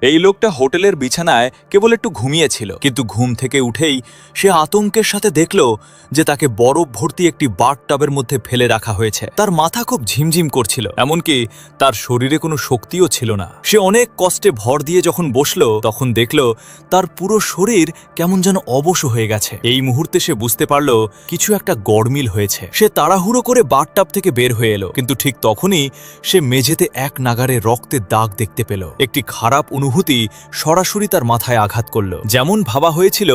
এই লোকটা হোটেলের বিছানায় কেবল একটু ঘুমিয়েছিল, কিন্তু ঘুম থেকে উঠেই সে আতঙ্কের সাথে দেখল যে তাকে বরফ ভর্তি একটি বাথটাবের মধ্যে ফেলে রাখা হয়েছে। তার মাথা খুব ঝিমঝিম করছিল, এমনকি তার শরীরে কোনো শক্তিও ছিল না। সে অনেক কষ্টে ভর দিয়ে যখন বসল, তখন দেখল তার পুরো শরীর কেমন যেন অবশ হয়ে গেছে। এই মুহূর্তে সে বুঝতে পারল কিছু একটা গড়মিল হয়েছে। সে তাড়াহুড়ো করে বাথটাব থেকে বের হয়ে এলো, কিন্তু ঠিক তখনই সে মেঝেতে এক নাগারে রক্তের দাগ দেখতে পেল। একটি খারাপ অনুভূতি সরাসরি তার মাথায় আঘাত করল। যেমন ভাবা হয়েছিল,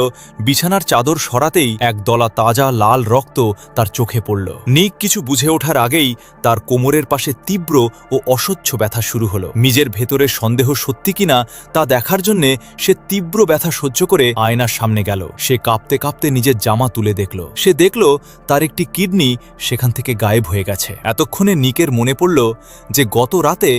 বিছানার চাদর সরাতেই এক দলা তাজা লাল রক্ত তার চোখে পড়ল। নিক কিছু বুঝে ওঠার আগেই তার কোমরের পাশে তীব্র ও অসহ্য ব্যথা শুরু হলো। নিজের ভেতরের সন্দেহ সত্যি কিনা তা দেখার জন্য সে তীব্র ব্যথা সহ্য করে আয়নার সামনে গেল। সে কাঁপতে কাঁপতে নিজের জামা তুলে দেখল। সে দেখল তার একটি কিডনি সেখান থেকে গায়েব হয়ে গেছে। এতক্ষণে নিকের মনে পড়ল যে গত রাতে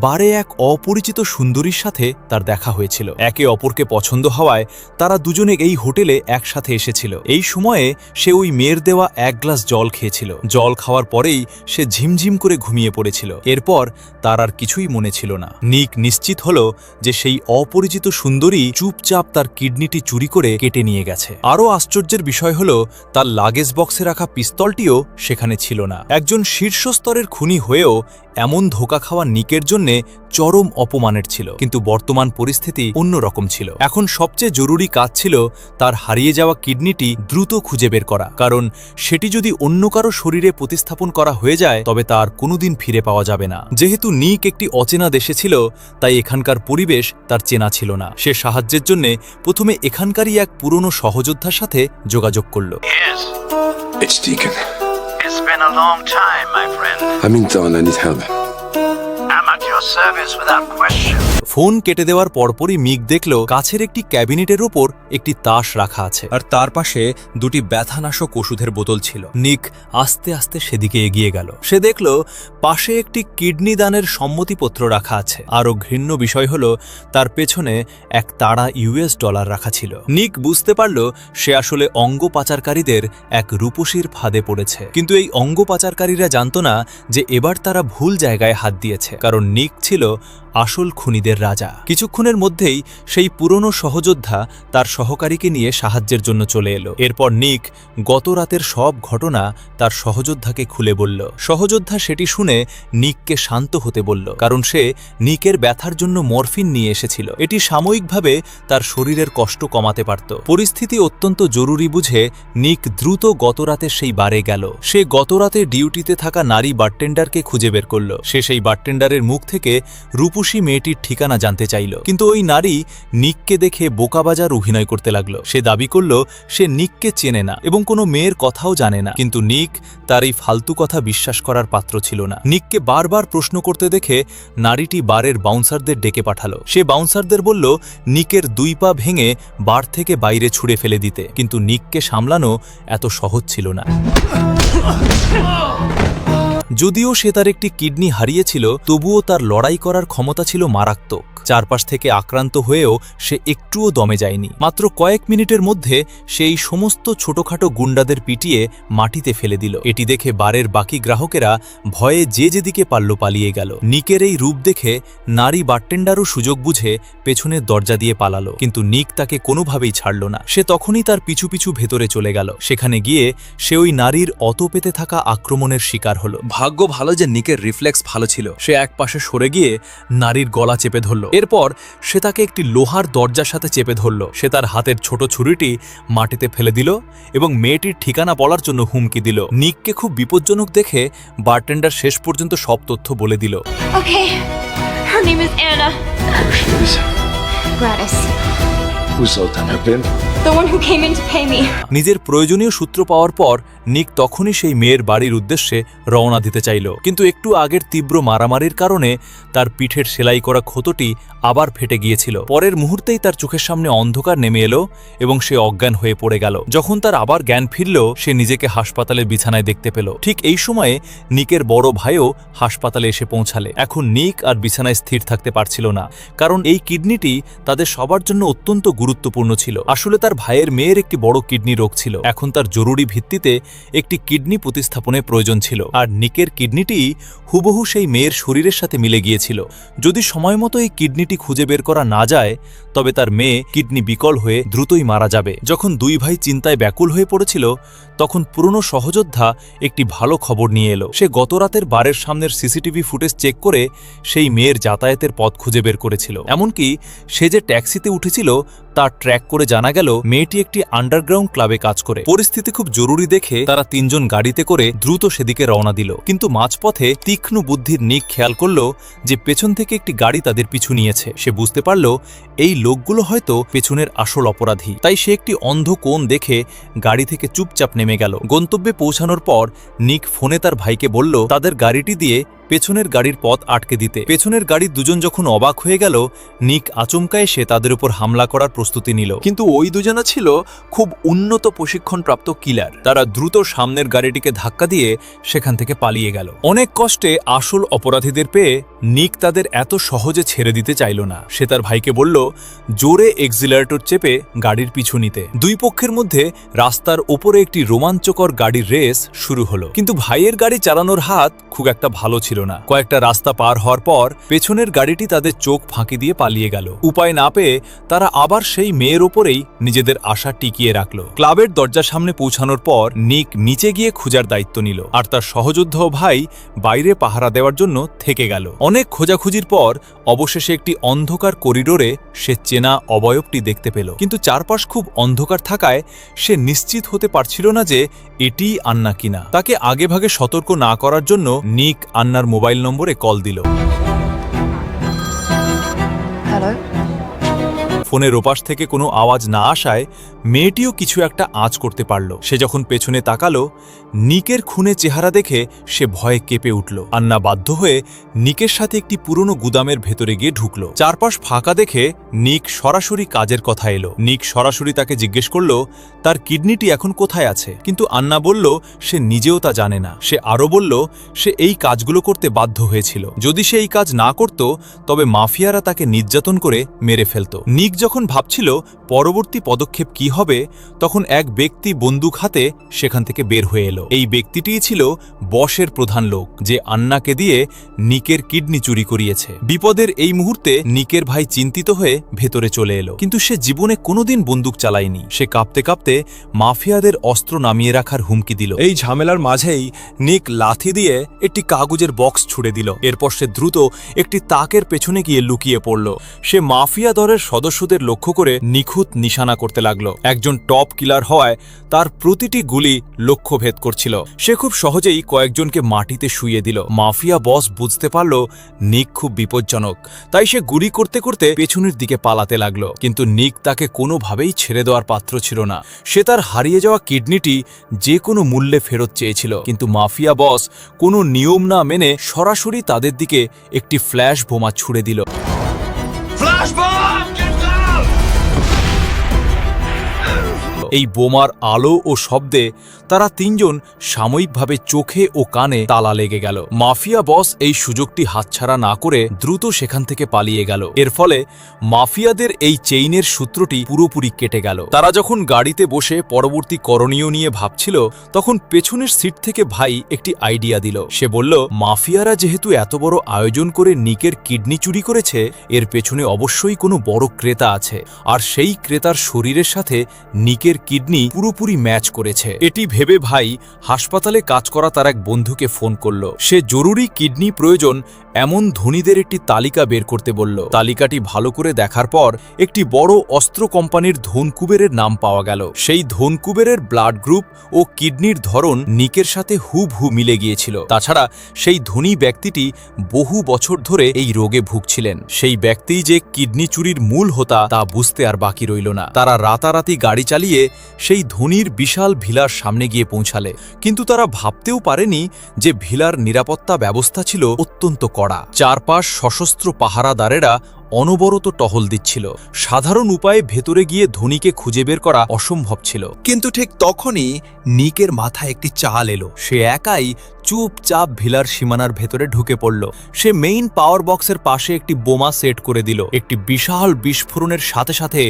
বারে এক অপরিচিত সুন্দরীর সাথে তার দেখা হয়েছিল। একে অপরকে পছন্দ হওয়ায় তারা দুজনে এই হোটেলে একসাথে এসেছিল। এই সময়ে সে ওই মেয়ের দেওয়া এক গ্লাস জল খেয়েছিল। জল খাওয়ার পরেই সে ঝিমঝিম করে ঘুমিয়ে পড়েছিল। এরপর তার আর কিছুই মনে ছিল না। নিক নিশ্চিত হল যে সেই অপরিচিত সুন্দরী চুপচাপ তার কিডনিটি চুরি করে কেটে নিয়ে গেছে। আরও আশ্চর্যের বিষয় হল তার লাগেজ বক্সে রাখা পিস্তলটিও সেখানে ছিল না। একজন শীর্ষস্তরের খুনি হয়েও এমন ধোঁকা খাওয়া নিকের জন্যে চরম অপমানের ছিল। কিন্তু বর্তমান পরিস্থিতি অন্যরকম ছিল। এখন সবচেয়ে জরুরি কাজ ছিল তার হারিয়ে যাওয়া কিডনিটি দ্রুত খুঁজে বের করা, কারণ সেটি যদি অন্য কারো শরীরে প্রতিস্থাপন করা হয়ে যায় তবে তার কোনোদিন ফিরে পাওয়া যাবে না। যেহেতু নিক একটি অচেনা দেশে ছিল, তাই এখানকার পরিবেশ তার চেনা ছিল না। সে সাহায্যের জন্য প্রথমে এখানকারই এক পুরনো সহযোদ্ধার সাথে যোগাযোগ করল। It's Deacon. It's been a long time, my friend. I'm in town. I need help. I'm at your service without question. Phone কেটে দেওয়ার পরপরই মিক দেখল কাছের একটি ক্যাবিনেটের ওপর একটি তাস রাখা আছে, আর তার পাশে দুটি ব্যথানাশক ওষুধের বোতল ছিল। নিক আস্তে আস্তে সেদিকে এগিয়ে গেল। সে দেখল পাশে একটি কিডনি দানের সম্মতিপত্র রাখা আছে। আরও ঘৃণ্য বিষয় হল তার পেছনে এক তাড়া $US রাখা ছিল। নিক বুঝতে পারল সে আসলে অঙ্গ পাচারকারীদের এক রূপসীর ফাঁদে পড়েছে। কিন্তু এই অঙ্গ পাচারকারীরা জানত না যে এবার তারা ভুল জায়গায় হাত দিয়েছে, কারণ নিক ছিল আসল খুনিদের রাজা। কিছুক্ষণের মধ্যেই সেই পুরনো সহযোদ্ধা তার সহকারীকে নিয়ে সাহায্যের জন্য চলে এলো। এরপর নিক গত রাতের সব ঘটনা তার সহযোদ্ধাকে খুলে বলল। সহযোদ্ধা সেটি শুনে নিককে শান্ত হতে বলল, কারণ সে নিকের ব্যথার জন্য মরফিন নিয়ে এসেছিল। এটি সাময়িকভাবে তার শরীরের কষ্ট কমাতে পারত। পরিস্থিতি অত্যন্ত জরুরি বুঝে নিক দ্রুত গত রাতে সেই বারে গেল। সে গত রাতে ডিউটিতে থাকা নারী বারটেন্ডারকে খুঁজে বের করল। সে সেই বারটেন্ডারের মুখ থেকে রূপসী মেয়েটির ঠিকানা জানতে চাইল, কিন্তু ওই নারী নিককে দেখে বোকাবাজার অভিনয় করতে লাগলো। সে দাবি করল সে নিককে চেনে না এবং কোনো মেয়ের কথাও জানে না। কিন্তু নিক তার এই ফালতু কথা বিশ্বাস করার পাত্র ছিল না। নিককে বারবার প্রশ্ন করতে দেখে নারীটি বারের বাউন্সারদের ডেকে পাঠালো। সে বাউন্সারদের বলল নিকের 2 পা ভেঙে বার থেকে বাইরে ছুঁড়ে ফেলে দিতে, কিন্তু নিককে সামলানো এত সহজ ছিল না। যদিও সে তার একটি কিডনি হারিয়েছিল, তবুও তার লড়াই করার ক্ষমতা ছিল মারাত্মক। চারপাশ থেকে আক্রান্ত হয়েও সে একটুও দমে যায়নি। মাত্র কয়েক মিনিটের মধ্যে সে এই সমস্ত ছোটখাটো গুন্ডাদের পিটিয়ে মাটিতে ফেলে দিল। এটি দেখে বারের বাকি গ্রাহকেরা ভয়ে যে যেদিকে পারল পালিয়ে গেল। নিকের এই রূপ দেখে নারী বারটেন্ডারও সুযোগ বুঝে পেছনের দরজা দিয়ে পালালো, কিন্তু নিক তাকে কোনোভাবেই ছাড়ল না। সে তখনই তার পিছু পিছু ভেতরে চলে গেল। সেখানে গিয়ে সে ওই নারীর অতপেতে থাকা আক্রমণের শিকার হলো। ভাগ্য ভালো যে নিকের রিফ্লেক্স ভালো ছিল। সে এক পাশে সরে গিয়ে নারীর গলা চেপে ধরল। এরপর সে তাকে একটি লোহার দরজার সাথে চেপে ধরল। সে তার হাতের ছোট ছুরিটি মাটিতে ফেলে দিল এবং মেয়েটির ঠিকানা বলার জন্য হুমকি দিল। নিককে খুব বিপজ্জনক দেখে বারটেন্ডার শেষ পর্যন্ত সব তথ্য বলে দিল। Okay, her name is Anna. There she is. Gladys. Who's Zoltan? Her pimp? The one who came in to pay me. নিজের প্রয়োজনীয় সূত্র পাওয়ার পর নিক তখনই সেই মেয়ের বাড়ির উদ্দেশ্যে রওনা দিতে চাইল, কিন্তু একটু আগের তীব্র মারামারির কারণে তার পিঠের সেলাই করা ক্ষতটি আবার ফেটে গিয়েছিল। পরের মুহূর্তেই তার চোখের সামনে অন্ধকার নেমে এলো এবং সে অজ্ঞান হয়ে পড়ে গেল। যখন তার আবার জ্ঞান ফিরল, সে নিজেকে হাসপাতালের বিছানায় দেখতে পেল। ঠিক এই সময়ে নিকের বড় ভাইও হাসপাতালে এসে পৌঁছালে। এখন নিক আর বিছানায় স্থির থাকতে পারছিল না, কারণ এই কিডনিটি তাদের সবার জন্য অত্যন্ত গুরুত্বপূর্ণ ছিল। আসলে তার ভাইয়ের মেয়ের একটি বড় কিডনি রোগ ছিল। এখন তার জরুরি ভিত্তিতে একটি কিডনি প্রতিস্থাপনের প্রয়োজন ছিল, আর নিকের কিডনিটি হুবহু সেই মেয়ের শরীরের সাথে মিলে গিয়েছিল। যদি সময় মতো এই কিডনিটি খুঁজে বের করা না যায়, তবে তার মেয়ে কিডনি বিকল হয়ে দ্রুতই মারা যাবে। যখন দুই ভাই চিন্তায় ব্যাকুল হয়ে পড়েছিল, তখন পুরনো সহযোদ্ধা একটি ভালো খবর নিয়ে এলো। সে গতরাতের বারের সামনের সিসিটিভি ফুটেজ চেক করে সেই মেয়ের যাতায়াতের পথ খুঁজে বের করেছিল। এমনকি সে যে ট্যাক্সিতে উঠেছিল তা ট্র্যাক করে জানা গেল মেয়েটি একটি আন্ডারগ্রাউন্ড ক্লাবে কাজ করে। পরিস্থিতি খুব জরুরি দেখে তারা তিনজন গাড়িতে করে দ্রুত সেদিকে রওনা দিল। কিন্তু মাঝপথে তীক্ষ্ণ বুদ্ধির নিক খেয়াল করল যে পেছন থেকে একটি গাড়ি তাদের পিছু নিয়েছে। সে বুঝতে পারল এই লোকগুলো হয়তো পেছনের আসল অপরাধী। তাই সে একটি অন্ধ কোণ দেখে গাড়ি থেকে চুপচাপ নেমে গেল। গন্তব্যে পৌঁছানোর পর নিক ফোনে তার ভাইকে বলল তাদের গাড়িটি দিয়ে পেছনের গাড়ির পথ আটকে দিতে। পেছনের গাড়ির দুজন যখন অবাক হয়ে গেল, নিক আচমকা এসে তাদের উপর হামলা করার প্রস্তুতি নিল। কিন্তু ওই দুজনা ছিল খুব উন্নত প্রশিক্ষণপ্রাপ্ত কিলার। তারা দ্রুত সামনের গাড়িটিকে ধাক্কা দিয়ে সেখান থেকে পালিয়ে গেল। অনেক কষ্টে আসল অপরাধীদের পেয়ে নিক তাদের এত সহজে ছেড়ে দিতে চাইল না। সে তার ভাইকে বলল জোরে এক্সিলারেটর চেপে গাড়ির পিছু নিতে। দুই পক্ষের মধ্যে রাস্তার ওপরে একটি রোমাঞ্চকর গাড়ির রেস শুরু হলো। কিন্তু ভাইয়ের গাড়ি চালানোর হাত খুব একটা ভালো ছিল না। কয়েকটা রাস্তা পার হওয়ার পর পেছনের গাড়িটি তাদের চোখ ফাঁকি দিয়ে পালিয়ে গেল। উপায় না পেয়ে তারা আবার সেই মেয়ের ওপরেই নিজেদের আশা টিকিয়ে রাখল। ক্লাবের দরজার সামনে পৌঁছানোর পর নিক নিচে গিয়ে খোঁজার দায়িত্ব নিল, আর তার সহযোদ্ধা ভাই বাইরে পাহারা দেওয়ার জন্য থেকে গেল। অনেক খোঁজাখুঁজির পর অবশেষে একটি অন্ধকার করিডোরে সে চেনা অবয়বটি দেখতে পেল। কিন্তু চারপাশ খুব অন্ধকার থাকায় সে নিশ্চিত হতে পারছিল না যে এটিই আন্না কিনা। তাকে আগেভাগে সতর্ক না করার জন্য নিক আন্নার মোবাইল নম্বরে কল দিল। হ্যালো। ফোনের ওপাশ থেকে কোনো আওয়াজ না আসায় মেয়েটিও কিছু একটা আঁচ করতে পারল। সে যখন পেছনে তাকালো, নিকের খুনে চেহারা দেখে সে ভয়ে কেঁপে উঠল। আন্না বাধ্য হয়ে নিকের সাথে একটি পুরনো গুদামের ভেতরে গিয়ে ঢুকল। চারপাশ ফাঁকা দেখে নিক সরাসরি কাজের কথা এলো। নিক সরাসরি তাকে জিজ্ঞেস করল তার কিডনিটি এখন কোথায় আছে। কিন্তু আন্না বলল সে নিজেও তা জানে না। সে আরও বলল সে এই কাজগুলো করতে বাধ্য হয়েছিল। যদি সে এই কাজ না করত, তবে মাফিয়ারা তাকে নির্যাতন করে মেরে ফেলত। নিক যখন ভাবছিল পরবর্তী পদক্ষেপ কি হবে, তখন এক ব্যক্তি বন্দুক হাতে সেখান থেকে বের হয়ে এলো। এই ব্যক্তিটিই ছিল বসের প্রধান লোক, যে আন্নাকে দিয়ে নিকের কিডনি চুরি করিয়েছে। বিপদের এই মুহূর্তে নিকের ভাই চিন্তিত হয়ে ভেতরে চলে এলো। কিন্তু সে জীবনে কোনোদিন বন্দুক চালায়নি। সে কাঁপতে কাঁপতে মাফিয়াদের অস্ত্র নামিয়ে রাখার হুমকি দিল। এই ঝামেলার মাঝেই নিক লাথি দিয়ে একটি কাগজের বক্স ছুড়ে দিল। এরপর সে দ্রুত একটি তাকের পেছনে গিয়ে লুকিয়ে পড়ল। সে মাফিয়া দলের সদস্যদের লক্ষ্য করে নিখুঁত নিশানা করতে লাগলো। একজন টপ কিলার হওয়ায় তার প্রতিটি গুলি লক্ষ্যভেদ করছিল। সে খুব সহজেই কয়েকজনকে মাটিতে শুইয়ে দিল। মাফিয়া বস বুঝতে পারল নিক খুব বিপজ্জনক, তাই সে গুলি করতে করতে পেছনের দিকে পালাতে লাগলো। কিন্তু নিক তাকে কোনোভাবেই ছেড়ে দেওয়ার পাত্র ছিল না। সে তার হারিয়ে যাওয়া কিডনিটি যে কোনো মূল্যে ফেরত চেয়েছিল। কিন্তু মাফিয়া বস কোনো নিয়ম না মেনে সরাসরি তাদের দিকে একটি ফ্ল্যাশ বোমা ছুড়ে দিল। এই বোমার আলো ও শব্দে তারা তিনজন সাময়িকভাবে চোখে ও কানে তালা লেগে গেল। মাফিয়া বস এই সুযোগটি হাতছাড়া না করে দ্রুত সেখান থেকে পালিয়ে গেল। এর ফলে মাফিয়াদের এই চেইনের সূত্রটি পুরোপুরি কেটে গেল। তারা যখন গাড়িতে বসে পরবর্তী করণীয় নিয়ে ভাবছিল, তখন পেছনের সিট থেকে ভাই একটি আইডিয়া দিল। সে বলল, মাফিয়ারা যেহেতু এত বড় আয়োজন করে নিকের কিডনি চুরি করেছে, এর পেছনে অবশ্যই কোনো বড় ক্রেতা আছে, আর সেই ক্রেতার শরীরের সাথে নিকের কিডনি পুরোপুরি ম্যাচ করেছে। এটি ভেবে ভাই হাসপাতালে কাজ করা তার এক বন্ধুকে ফোন করল। সে জরুরি কিডনি প্রয়োজন এমন ধনীদের একটি তালিকা বের করতে বলল। তালিকাটি ভালো করে দেখার পর একটি বড় অস্ত্র কোম্পানির ধনকুবেরের নাম পাওয়া গেল। সেই ধনকুবেরের ব্লাড গ্রুপ ও কিডনির ধরন নিকের সাথে হুবহু মিলে গিয়েছিল। তাছাড়া সেই ধনী ব্যক্তিটি বহু বছর ধরে এই রোগে ভুগছিলেন। সেই ব্যক্তি যে কিডনি চুরির মূল হোতা তা বুঝতে আর বাকি রইল না। তারা রাতারাতি গাড়ি চালিয়ে সেই ধনীর বিশাল ভিলার সামনে গিয়ে পৌঁছালে। কিন্তু তারা ভাবতেও পারেনি যে ভিলার নিরাপত্তা ব্যবস্থা ছিল অত্যন্ত কড়া। চারপাশ সশস্ত্র পাহারাদারেরা অনবরত টহল দিচ্ছিল। সাধারণ উপায়ে ভেতরে গিয়ে ধনীকে খুঁজে বের করা অসম্ভব ছিল। কিন্তু ঠিক তখনই নিকের মাথায় একটি চাল এলো। সে একাই চুপচাপ ভিলার সীমানার ভেতরে ঢুকে পড়ল। সে মেইন পাওয়ার বক্সের পাশে একটি বোমা সেট করে দিল। একটি বিশাল বিস্ফোরণের সাথে সাথে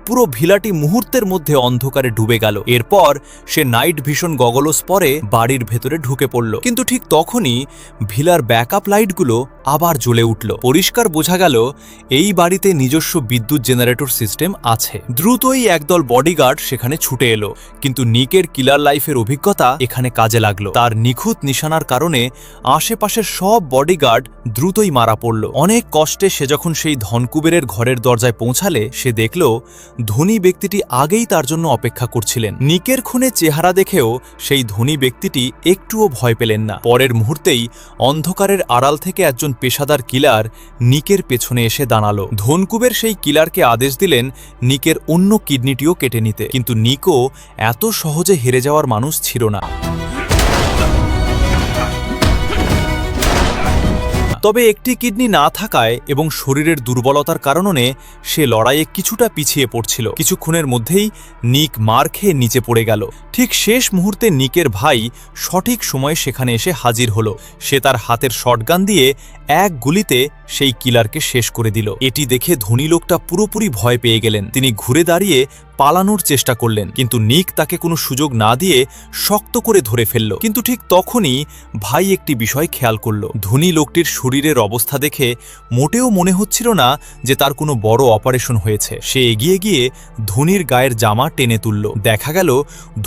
পুরো ভিলাটি মুহূর্তের মধ্যে অন্ধকারে ডুবে গেল। এরপর সে নাইট ভিশন গগলস পরে বাড়ির ভেতরে ঢুকে পড়ল। কিন্তু ঠিক তখনই ভিলার ব্যাকআপ লাইটগুলো আবার জ্বলে উঠল। পরিষ্কার বোঝা গেল এই বাড়িতে নিজস্ব বিদ্যুৎ জেনারেটর সিস্টেম আছে। দ্রুতই একদল বডিগার্ড সেখানে ছুটে এলো, কিন্তু নিকের কিলার লাইফের অভিজ্ঞতা এখানে কাজে লাগলো। তার নিখুঁত নিশানার কারণে আশেপাশের সব বডিগার্ড দ্রুতই মারা পড়ল। অনেক কষ্টে সে যখন সেই ধনকুবেরের ঘরের দরজায় পৌঁছালে সে দেখল ধনী ব্যক্তিটি আগেই তার জন্য অপেক্ষা করছিলেন। নিকের খুনে চেহারা দেখেও সেই ধনী ব্যক্তিটি একটুও ভয় পেলেন না। পরের মুহূর্তেই অন্ধকারের আড়াল থেকে একজন পেশাদার কিলার নিকের পেছনে এসে দাঁড়ালো। ধনকুবের সেই কিলারকে আদেশ দিলেন নিকের অন্য কিডনিটিও কেটে নিতে, কিন্তু নিকও এত সহজে হেরে যাওয়ার মানুষ ছিল না। তবে একটি কিডনি না থাকায় এবং শরীরের দুর্বলতার কারণে সে লড়াইয়ে কিছুটা পিছিয়ে পড়ছিল। কিছুক্ষণের মধ্যেই নিক মার খেয়ে নিচে পড়ে গেল। ঠিক শেষ মুহূর্তে নিকের ভাই সঠিক সময়ে সেখানে এসে হাজির হলো। সে তার হাতের শটগান দিয়ে এক গুলিতে সেই কিলারকে শেষ করে দিল। এটি দেখে ধনী লোকটা পুরোপুরি ভয় পেয়ে গেলেন। তিনি ঘুরে দাঁড়িয়ে পালানোর চেষ্টা করলেন, কিন্তু নিক তাকে কোনো সুযোগ না দিয়ে শক্ত করে ধরে ফেলল। কিন্তু ঠিক তখনই ভাই একটি বিষয় খেয়াল করল। ধনী লোকটির শরীরের অবস্থা দেখে মোটেও মনে হচ্ছিল না যে তার কোনো বড় অপারেশন হয়েছে। সে এগিয়ে গিয়ে ধনীর গায়ের জামা টেনে তুলল। দেখা গেল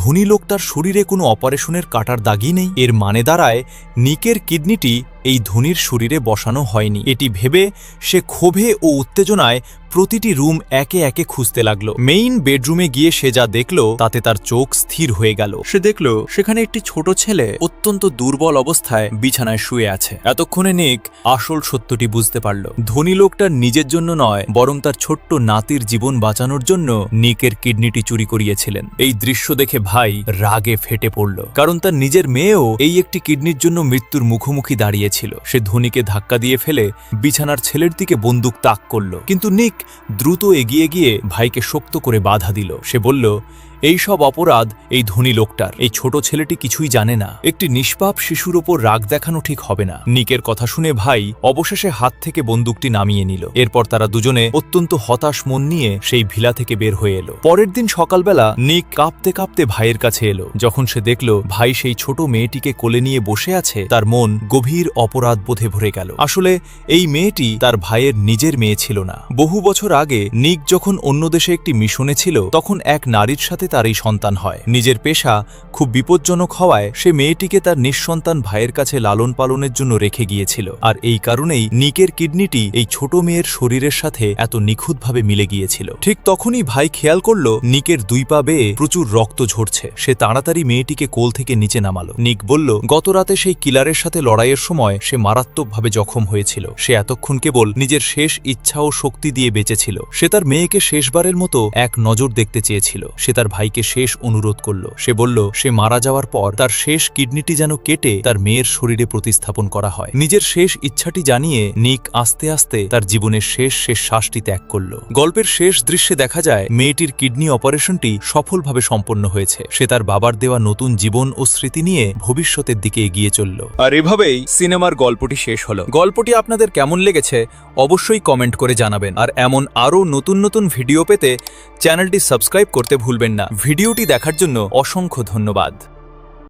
ধনী লোকটার শরীরে কোনো অপারেশনের কাটার দাগই নেই। এর মানে দাঁড়ায় নিকের কিডনিটি এই ধনীর শরীরে বসানো হয়নি। এটি ভেবে সে ক্ষোভে ও উত্তেজনায় প্রতিটি রুম একে একে খুঁজতে লাগলো। মেইন বেডরুমে গিয়ে সে যা দেখল তাতে তার চোখ স্থির হয়ে গেল। সে দেখল সেখানে একটি ছোট ছেলে অত্যন্ত দুর্বল অবস্থায় বিছানায় শুয়ে আছে। এতক্ষণে নিক আসল সত্যটি বুঝতে পারল। ধনী লোকটার নিজের জন্য নয়, বরং তার ছোট্ট নাতির জীবন বাঁচানোর জন্য নিকের কিডনিটি চুরি করিয়েছিলেন। এই দৃশ্য দেখে ভাই রাগে ফেটে পড়ল, কারণ তার নিজের মেয়েও এই একটি কিডনির জন্য মৃত্যুর মুখোমুখি দাঁড়িয়েছিল। সে ধনীকে ধাক্কা দিয়ে ফেলে বিছানার ছেলের দিকে বন্দুক তাক করল, কিন্তু নিক দ্রুত এগিয়ে গিয়ে ভাইকে শক্ত করে বাধা দিল। সে বলল, এই সব অপরাধ এই ধনী লোকটার। এই ছোট ছেলেটি কিছুই জানে না। একটি নিষ্পাপ শিশুর ওপর রাগ দেখানো ঠিক হবে না। নিকের কথা শুনে ভাই অবশেষে হাত থেকে বন্দুকটি নামিয়ে নিল। এরপর তারা দুজনে অত্যন্ত হতাশ মন নিয়ে সেই ভিলা থেকে বের হয়ে এলো। পরের দিন সকালবেলা নিক কাঁপতে কাঁপতে ভাইয়ের কাছে এলো। যখন সে দেখল ভাই সেই ছোট মেয়েটিকে কোলে নিয়ে বসে আছে, তার মন গভীর অপরাধ বোধে ভরে গেল। আসলে এই মেয়েটি তার ভাইয়ের নিজের মেয়ে ছিল না। বহু বছর আগে নিক যখন অন্য দেশে একটি মিশনে ছিল, তখন এক নারীর সাথে তার এই সন্তান হয়। নিজের পেশা খুব বিপজ্জনক হওয়ায় সে মেয়েটিকে তার নিঃসন্তান ভাইয়ের কাছে লালন পালনের জন্য রেখে গিয়েছিল। আর এই কারণেই নিকের কিডনিটি এই ছোট মেয়ের শরীরের সাথে এত নিখুঁতভাবে মিলে গিয়েছিল। ঠিক তখনই ভাই খেয়াল করল নিকের দুই পা বেয়ে প্রচুর রক্ত ঝরছে। সে তাড়াতাড়ি মেয়েটিকে কোল থেকে নিচে নামালো। নিক বলল, গত রাতে সেই কিলারের সাথে লড়াইয়ের সময় সে মারাত্মকভাবে জখম হয়েছিল। সে এতক্ষণ কেবল নিজের শেষ ইচ্ছা ও শক্তি দিয়ে বেঁচেছিল। সে তার মেয়েকে শেষবারের মতো এক নজর দেখতে চেয়েছিল। সে তার ভাইকে শেষ অনুরোধ করল। সে বলল, সে মারা যাওয়ার পর তার শেষ কিডনিটি যেন কেটে তার মেয়ের শরীরে প্রতিস্থাপন করা হয়। নিজের শেষ ইচ্ছাটি জানিয়ে নিক আস্তে আস্তে তার জীবনের শেষ শ্বাসটি ত্যাগ করল। গল্পের শেষ দৃশ্যে দেখা যায় মেয়েটির কিডনি অপারেশনটি সফলভাবে সম্পন্ন হয়েছে। সে তার বাবার দেওয়া নতুন জীবন ও স্মৃতি নিয়ে ভবিষ্যতের দিকে এগিয়ে চলল। আর এভাবেই সিনেমার গল্পটি শেষ হলো। গল্পটি আপনাদের কেমন লেগেছে অবশ্যই কমেন্ট করে জানাবেন। আর এমন আরও নতুন নতুন ভিডিও পেতে চ্যানেলটি সাবস্ক্রাইব করতে ভুলবেন না। ভিডিওটি দেখার জন্য অসংখ্য ধন্যবাদ।